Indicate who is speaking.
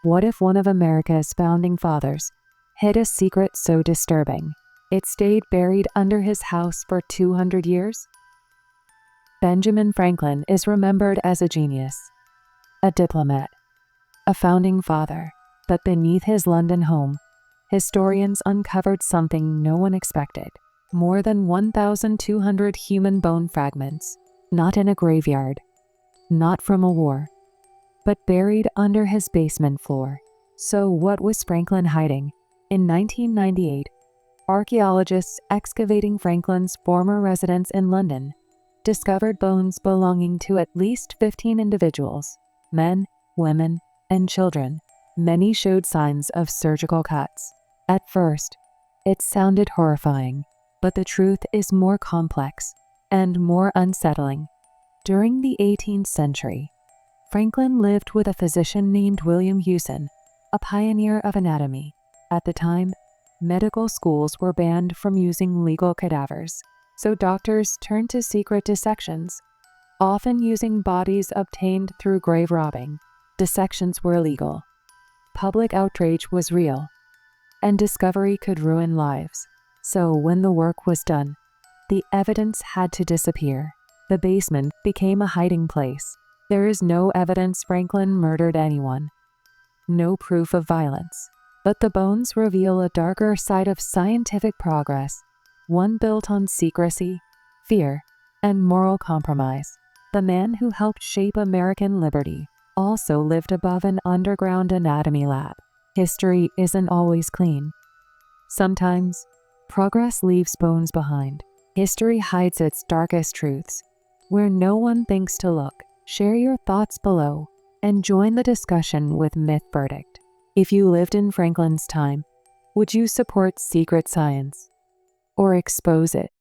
Speaker 1: What if one of America's founding fathers hid a secret so disturbing it stayed buried under his house for 200 years? Benjamin Franklin is remembered as a genius, a diplomat, a founding father, but beneath his London home, historians uncovered something no one expected. More than 1,200 human bone fragments, not in a graveyard, not from a war, but buried under his basement floor. So what was Franklin hiding? In 1998, archaeologists excavating Franklin's former residence in London discovered bones belonging to at least 15 individuals, men, women, and children. Many showed signs of surgical cuts. At first, it sounded horrifying, but the truth is more complex and more unsettling. During the 18th century, Franklin lived with a physician named William Hewson, a pioneer of anatomy. At the time, medical schools were banned from using legal cadavers, so doctors turned to secret dissections, often using bodies obtained through grave robbing. Dissections were illegal. Public outrage was real, and discovery could ruin lives. So when the work was done, the evidence had to disappear. The basement became a hiding place. There is no evidence Franklin murdered anyone, no proof of violence. But the bones reveal a darker side of scientific progress, one built on secrecy, fear, and moral compromise. The man who helped shape American liberty also lived above an underground anatomy lab. History isn't always clean. Sometimes, progress leaves bones behind. History hides its darkest truths, where no one thinks to look. Share your thoughts below and join the discussion with Myth Verdict. If you lived in Franklin's time, would you support secret science or expose it?